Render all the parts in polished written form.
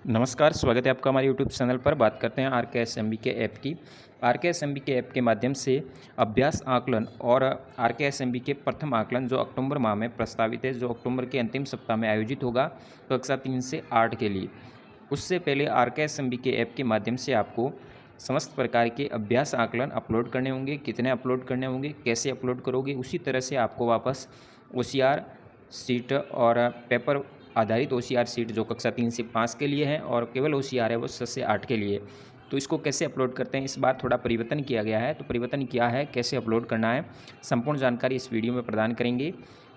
नमस्कार, स्वागत है आपका हमारे यूट्यूब चैनल पर। बात करते हैं आर के ऐप की। आर के ऐप के माध्यम से अभ्यास आकलन और के प्रथम आकलन जो अक्टूबर माह में प्रस्तावित है, जो अक्टूबर के अंतिम सप्ताह में आयोजित होगा कक्षा 3 से 8 के लिए। उससे पहले के ऐप के माध्यम से आपको समस्त प्रकार के अभ्यास आकलन अपलोड करने होंगे। कितने अपलोड करने होंगे, कैसे अपलोड करोगे, उसी तरह से आपको वापस ओसीआर सीट और पेपर आधारित ओसीआर सीट जो कक्षा 3 से 5 के लिए है और केवल ओसीआर है वो 6 से 8 के लिए। तो इसको कैसे अपलोड करते हैं, इस बार थोड़ा परिवर्तन किया गया है। तो परिवर्तन क्या है, कैसे अपलोड करना है, संपूर्ण जानकारी इस वीडियो में प्रदान करेंगे।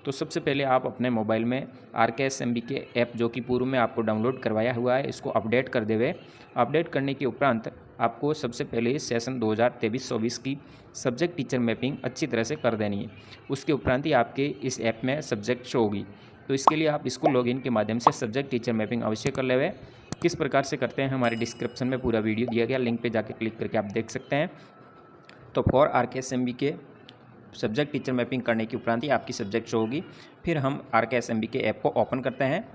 तो सबसे पहले आप अपने मोबाइल में के ऐप जो कि पूर्व में आपको डाउनलोड करवाया हुआ है, इसको अपडेट कर देवे। अपडेट करने के उपरांत आपको सबसे पहले सेशन 2023-24 की सब्जेक्ट टीचर मैपिंग अच्छी तरह से कर देनी है। उसके उपरांत ही आपके इस ऐप में सब्जेक्ट शो होगी। तो इसके लिए आप स्कूल लॉगिन के माध्यम से सब्जेक्ट टीचर मैपिंग अवश्य कर लेवे। किस प्रकार से करते हैं, हमारे डिस्क्रिप्शन में पूरा वीडियो दिया गया, लिंक पे जाके क्लिक करके आप देख सकते हैं। तो फॉर के सब्जेक्ट टीचर मैपिंग करने के उपरांत ही आपकी सब्जेक्ट शो होगी। फिर हम के ऐप को ओपन करते हैं।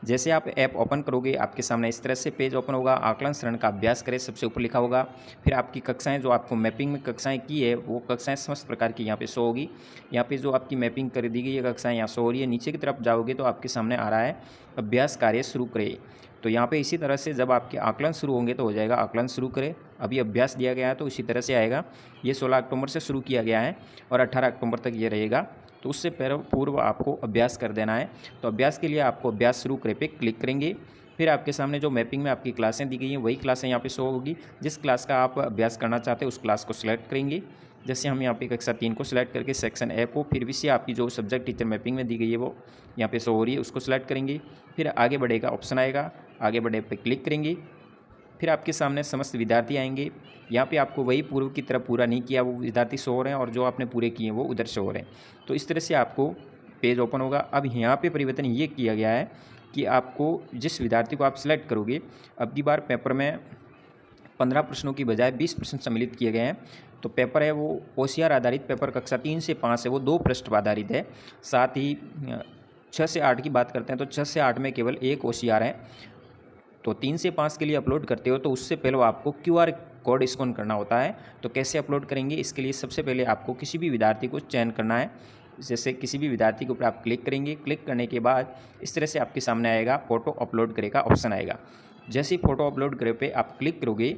जैसे आप ऐप ओपन करोगे, आपके सामने इस तरह से पेज ओपन होगा। आकलन सरण का अभ्यास करें सबसे ऊपर लिखा होगा। फिर आपकी कक्षाएं, जो आपको मैपिंग में कक्षाएं की है, वो कक्षाएं समस्त प्रकार की यहाँ पे शो होगी। यहाँ पे जो आपकी मैपिंग कर दी गई है कक्षाएं यहाँ शो हो रही है। नीचे की तरफ जाओगे तो आपके सामने आ रहा है अभ्यास कार्य शुरू करें। तो यहाँ पे इसी तरह से जब आपके आकलन शुरू होंगे तो हो जाएगा आकलन शुरू करें। अभी अभ्यास दिया गया है तो इसी तरह से आएगा। ये 16 अक्टूबर से शुरू किया गया है और 18 अक्टूबर तक ये रहेगा। तो उससे पूर्व आपको अभ्यास कर देना है। तो अभ्यास के लिए आपको अभ्यास शुरू करें पे क्लिक करेंगे। फिर आपके सामने जो मैपिंग में आपकी क्लासें दी गई हैं वही क्लासें यहाँ पे शो होगी। जिस क्लास का आप अभ्यास करना चाहते हैं उस क्लास को सिलेक्ट करेंगे। जैसे हम यहाँ पे कक्षा 3 को सिलेक्ट करके सेक्शन ए को, फिर विषय आपकी जो सब्जेक्ट टीचर मैपिंग में दी गई है वो यहाँ पे शो हो रही है, उसको सिलेक्ट करेंगे। फिर आगे बढ़ेगा ऑप्शन आएगा, आगे बढ़े पे क्लिक करेंगे। फिर आपके सामने समस्त विद्यार्थी आएंगे। यहाँ पे आपको वही पूर्व की तरह पूरा नहीं किया वो विद्यार्थी शो हो रहे हैं और जो आपने पूरे किए हैं वो उधर शो हो रहे हैं। तो इस तरह से आपको पेज ओपन होगा। अब यहाँ पे परिवर्तन ये किया गया है कि आपको जिस विद्यार्थी को आप सिलेक्ट करोगे, अब की बार पेपर में 15 प्रश्नों की बजाय 20 प्रश्न सम्मिलित किए गए हैं। तो पेपर है वो ओसीआर आधारित पेपर कक्षा 3 से 5 है वो 2 पृष्ठ आधारित है। साथ ही 6 से 8 की बात करते हैं तो 6 से 8 में केवल एक ओसीआर है। तो 3 से 5 के लिए अपलोड करते हो तो उससे पहले आपको क्यूआर कोड स्कैन करना होता है। तो कैसे अपलोड करेंगे, इसके लिए सबसे पहले आपको किसी भी विद्यार्थी को चयन करना है। जैसे किसी भी विद्यार्थी के ऊपर आप क्लिक करेंगे। क्लिक करने के बाद इस तरह से आपके सामने आएगा फ़ोटो अपलोड करे का ऑप्शन आएगा। जैसे ही फ़ोटो अपलोड करे पे आप क्लिक करोगे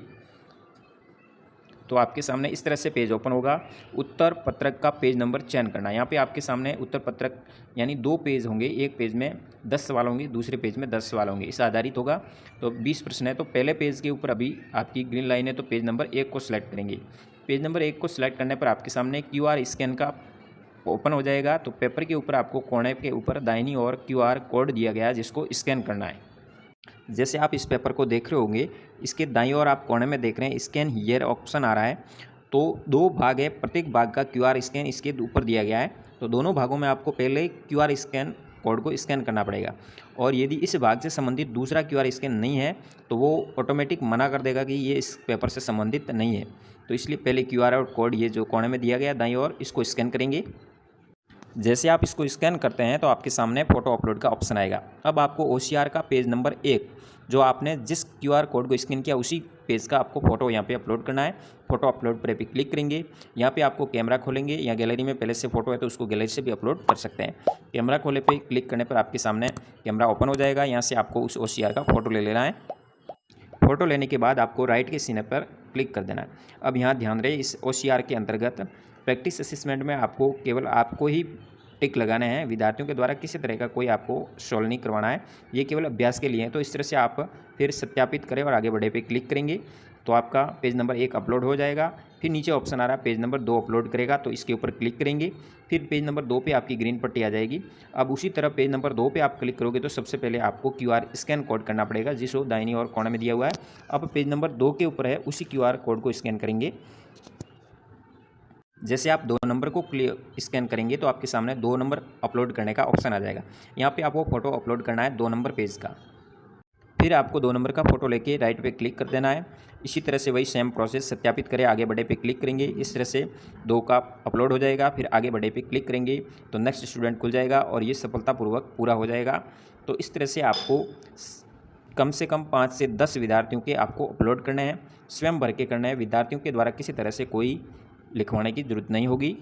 तो आपके सामने इस तरह से पेज ओपन होगा। उत्तर पत्रक का पेज नंबर चयन करना है। यहाँ पे आपके सामने उत्तर पत्रक यानी 2 पेज होंगे, एक पेज में 10 सवाल होंगे, दूसरे पेज में 10 सवाल होंगे, इस आधारित होगा। तो 20 प्रश्न है। तो पहले पेज के ऊपर अभी आपकी ग्रीन लाइन है तो पेज नंबर 1 को सिलेक्ट करेंगे। पेज नंबर 1 को सिलेक्ट करने पर आपके सामने QR स्कैन का ओपन हो जाएगा। तो पेपर के ऊपर आपको कोने के ऊपर दाहिनी ओर QR कोड दिया गया है जिसको स्कैन करना है। जैसे आप इस पेपर को देख रहे होंगे, इसके दाईं ओर आप कोने में देख रहे हैं स्कैन हियर ऑप्शन आ रहा है। तो 2 भाग है, प्रत्येक भाग का QR स्कैन इसके ऊपर दिया गया है। तो दोनों भागों में आपको पहले QR स्कैन कोड को स्कैन करना पड़ेगा और यदि इस भाग से संबंधित दूसरा QR स्कैन नहीं है तो वो ऑटोमेटिक मना कर देगा कि ये इस पेपर से संबंधित नहीं है। तो इसलिए पहले QR और कोड ये जो कोने में दिया गया दाईं ओर, इसको स्कैन करेंगे। जैसे आप इसको स्कैन करते हैं तो आपके सामने फ़ोटो अपलोड का ऑप्शन आएगा। अब आपको ओसीआर का पेज नंबर 1 जो आपने जिस क्यूआर कोड को स्कैन किया उसी पेज का आपको फ़ोटो यहाँ पे अपलोड करना है। फ़ोटो अपलोड पर भी क्लिक करेंगे। यहाँ पे आपको कैमरा खोलेंगे या गैलरी में पहले से फ़ोटो है तो उसको गैलरी से भी अपलोड कर सकते हैं। कैमरा खोले पे क्लिक करने पर आपके सामने कैमरा ओपन हो जाएगा। यहाँ से आपको उस ओसीआर का फ़ोटो ले लेना है। फ़ोटो लेने के बाद आपको राइट के सीने पर क्लिक कर देना है। अब यहाँ ध्यान रहे, इस ओसीआर के अंतर्गत प्रैक्टिस असेसमेंट में आपको केवल आपको ही टिक लगाने हैं। विद्यार्थियों के द्वारा किसी तरह का कोई आपको सॉल्व नहीं करवाना है, ये केवल अभ्यास के लिए है। तो इस तरह से आप फिर सत्यापित करें और आगे बढ़े पे क्लिक करेंगे तो आपका पेज नंबर 1 अपलोड हो जाएगा। फिर नीचे ऑप्शन आ रहा है पेज नंबर 2 अपलोड करेगा, तो इसके ऊपर क्लिक करेंगे। फिर पेज नंबर 2 पे आपकी ग्रीन पट्टी आ जाएगी। अब उसी तरह पेज नंबर 2 पे आप क्लिक करोगे तो सबसे पहले आपको QR स्कैन कोड करना पड़ेगा जिसको दाहिनी ओर कोने में दिया हुआ है। अब पेज नंबर 2 के ऊपर है उसी QR कोड को स्कैन करेंगे। जैसे आप 2 नंबर को स्कैन करेंगे तो आपके सामने 2 नंबर अपलोड करने का ऑप्शन आ जाएगा। यहाँ पे आपको फ़ोटो अपलोड करना है 2 नंबर पेज का। फिर आपको 2 नंबर का फ़ोटो लेके राइट पे क्लिक कर देना है। इसी तरह से वही सेम प्रोसेस सत्यापित करें, आगे बढ़े पे क्लिक करेंगे। इस तरह से 2 का अपलोड हो जाएगा। फिर आगे बढ़े पे क्लिक करेंगे तो नेक्स्ट स्टूडेंट खुल जाएगा और ये सफलतापूर्वक पूरा हो जाएगा। तो इस तरह से आपको कम से कम 5 से 10 विद्यार्थियों के आपको अपलोड करने हैं, स्वयं भर के करना है। विद्यार्थियों के द्वारा किसी तरह से कोई लिखवाने की ज़रूरत नहीं होगी।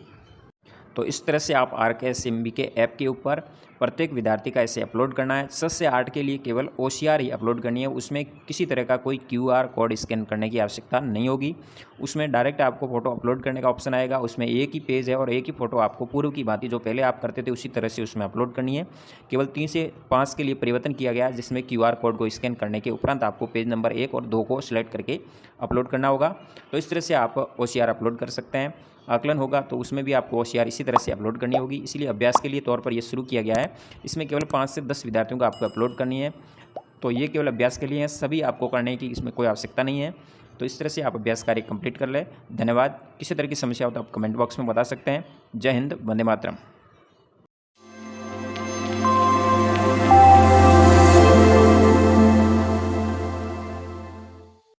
तो इस तरह से आप RKSMB के ऐप के ऊपर प्रत्येक विद्यार्थी का ऐसे अपलोड करना है। 7 से 8 के लिए केवल OCR ही अपलोड करनी है, उसमें किसी तरह का कोई QR कोड स्कैन करने की आवश्यकता नहीं होगी। उसमें डायरेक्ट आपको फ़ोटो अपलोड करने का ऑप्शन आएगा। उसमें एक ही पेज है और एक ही फ़ोटो आपको पूर्व की भांति जो पहले आप करते थे उसी तरह से उसमें अपलोड करनी है। केवल 3 से 5 के लिए परिवर्तन किया गया है, जिसमें QR कोड को स्कैन करने के उपरांत आपको पेज नंबर 1 और 2 को सिलेक्ट करके अपलोड करना होगा। तो इस तरह से आप OCR अपलोड कर सकते हैं। आकलन होगा तो उसमें भी आपको OCR इसी तरह से अपलोड करनी होगी। इसलिए अभ्यास के लिए तौर पर ये शुरू किया गया है। इसमें केवल 5 से 10 विद्यार्थियों को आपको अपलोड करनी है। तो ये केवल अभ्यास के लिए है, सभी आपको करने की इसमें कोई आवश्यकता नहीं है। तो इस तरह से आप अभ्यास कार्य कंप्लीट कर लें। धन्यवाद। किसी तरह की समस्या हो तो आप कमेंट बॉक्स में बता सकते हैं। जय हिंद, वंदे मातरम।